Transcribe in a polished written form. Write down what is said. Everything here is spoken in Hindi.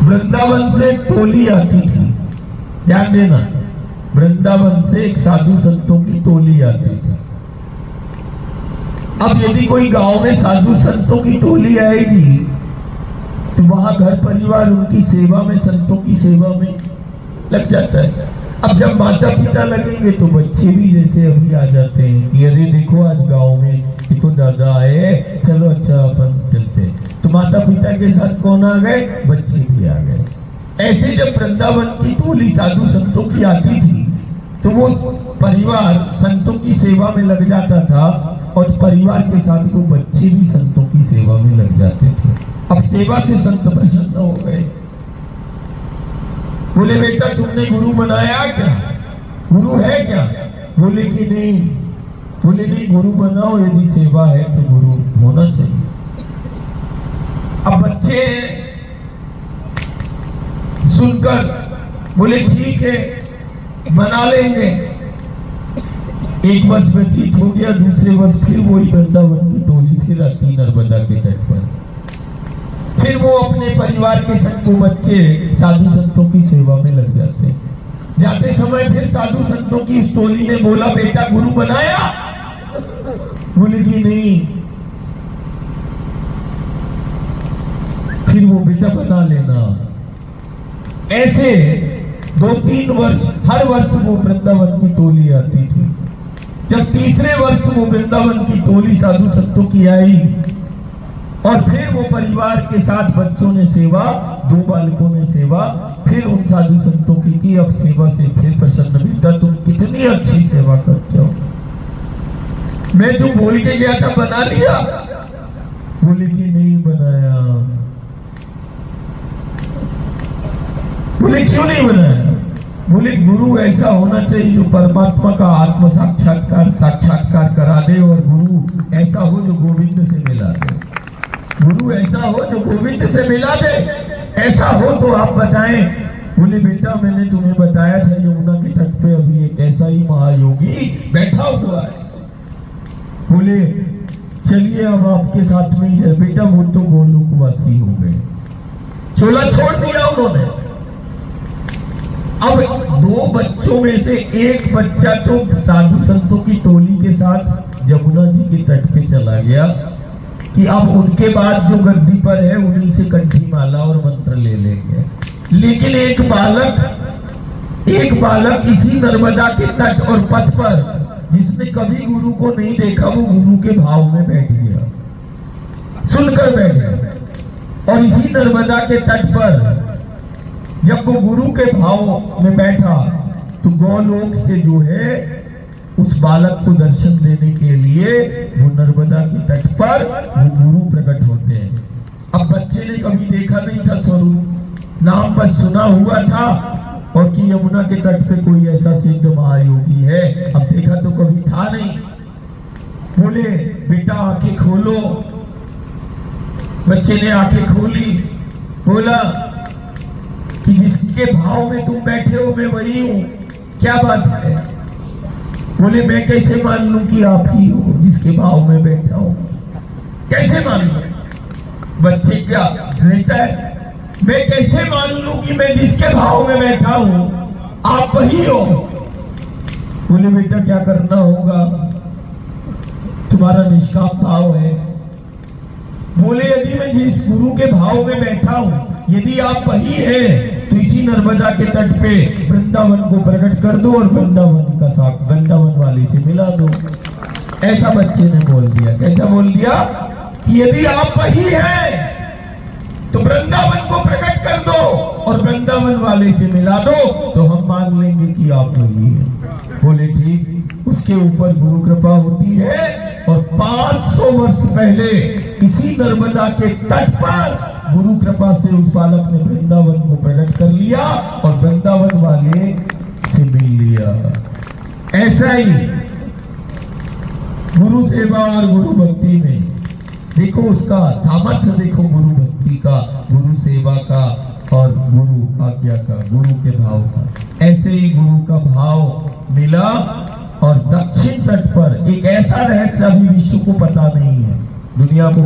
वृंदावन से एक टोली आती थी, ध्यान देना, वृंदावन से एक साधु संतों की टोली आती थी। अब यदि कोई गांव में साधु संतों की टोली आएगी तो वहां घर परिवार उनकी सेवा में, संतों की सेवा में लग जाता है। अब जब माता पिता लगेंगे तो बच्चे भी जैसे अभी आ जाते हैं कि अरे देखो आज गांव में देखो दादा आए, चलो अच्छा अपन चलते हैं। तो माता पिता के साथ कौन आ गए? बच्चे भी आ गए। ऐसे जब वृंदावन की टोली साधु संतों की आती थी तो वो परिवार संतों की सेवा में लग जाता था और परिवार के साथ वो बच्चे भी संतों की सेवा में लग जाते थे। अब सेवा से संत प्रसन्न हो गए, बोले बेटा तुमने गुरु बनाया क्या? गुरु है क्या? बोले कि नहीं। बोले नहीं, गुरु बनाओ, यदि सेवा है तो गुरु होना चाहिए। अब बच्चे सुनकर बोले ठीक है बना लेंगे। एक वर्ष व्यतीत हो गया, दूसरे वर्ष फिर वही वृंदावन की टोली फिर आती नर्मदा के तट पर। फिर वो अपने परिवार के संग वो बच्चे साधु संतों की सेवा में लग जाते। जाते समय फिर साधु संतों की इस टोली ने बोला बेटा गुरु बनाया? बोले कि नहीं। फिर वो बेटा बना लेना। ऐसे 2-3 वर्ष, हर वर्ष वो वृंदावन की टोली आती थी। जब तीसरे वर्ष वो वृंदावन की टोली साधु संतों की आई और फिर वो परिवार के साथ बच्चों ने सेवा, 2 बालकों ने सेवा, फिर उन साधु संतों की अब सेवा से फिर प्रसन्न बेटा तुम कितनी अच्छी सेवा करते हो, मैं जो बोल के गया था बना लिया? बोले कि नहीं बनाया। बोले क्यों नहीं बनाया? बोले गुरु ऐसा होना चाहिए जो परमात्मा का आत्म साक्षात्कार करा दे, और गुरु ऐसा हो जो गोविंद से मिला दे। गुरु ऐसा हो जो गोविंद से मिला दे, ऐसा हो तो आप बताएं। बोले बेटा मैंने तुम्हें बताया था यमुना के तट पे अभी एक ऐसा ही महायोगी बैठा हुआ है। बोले चलिए अब आपके साथ में ही है। बेटा वो तो गोलोकवासी हो गए, चोला छोड़ दिया उन्होंने। अब 2 बच्चों में से एक बच्चा तो साधु संतों की टोली के साथ जमुना जी के तट पे चला गया कि अब उनके बाद जो गद्दी पर है उन्हीं से कंठी माला और मंत्र ले लेंगे। लेकिन एक बालक इसी नर्मदा के तट और पथ पर, जिसने कभी गुरु को नहीं देखा, वो गुरु के भाव में बैठ गया, सुनकर बैठ गया। और इसी नर्मदा के तट पर जब वो गुरु के भाव में बैठा तो गौलोक से जो है उस बालक को दर्शन देने के लिए वो नर्मदा के तट पर वो गुरु प्रकट होते हैं। अब बच्चे ने कभी देखा नहीं था स्वरूप, नाम पर सुना हुआ था और कि यमुना के तट पे कोई ऐसा सिद्ध महायोगी है, अब देखा तो कभी था नहीं। बोले बेटा आंखें खोलो। बच्चे ने आंखें खोली, बोला कि जिसके भाव में तुम बैठे हो मैं वही हूं, क्या बात है? बोले मैं कैसे मान लूं कि आप ही हो जिसके भाव में बैठा हूं? कैसे मान लूं? बच्चे क्या रहता है, मैं कैसे मान लूं कि मैं जिसके भाव में बैठा हूं आप ही हो? बोले बेटा क्या करना होगा? तुम्हारा निष्काम भाव है। बोले यदि मैं जिस गुरु के भाव में बैठा हूं यदि आप वही है तो इसी नर्मदा के तट पे वृंदावन को प्रकट कर दो और वृंदावन का साथ वृंदावन वाले से मिला दो। ऐसा बच्चे ने बोल दिया। कैसा बोल दिया? कि यदि आप वही है तो वृंदावन को प्रकट कर दो और वृंदावन वाले से मिला दो तो हम मान लेंगे कि आप वही है। बोले ठीक। उसके ऊपर गुरु कृपा होती है और 500 वर्ष पहले इसी नर्मदा के तट पर गुरु कृपा से उस बालक ने वृंदावन को प्रकट कर लिया और वृंदावन वाले से मिल लिया। ऐसा ही गुरु सेवा और गुरु भक्ति में देखो उसका सामर्थ्य, देखो गुरु भक्ति का, गुरु सेवा का और गुरु आज्ञा का, गुरु के भाव का। ऐसे ही गुरु का भाव मिला और दक्षिण तट पर एक ऐसा रहस्य अभी विश्व को पता नहीं है, दुनिया को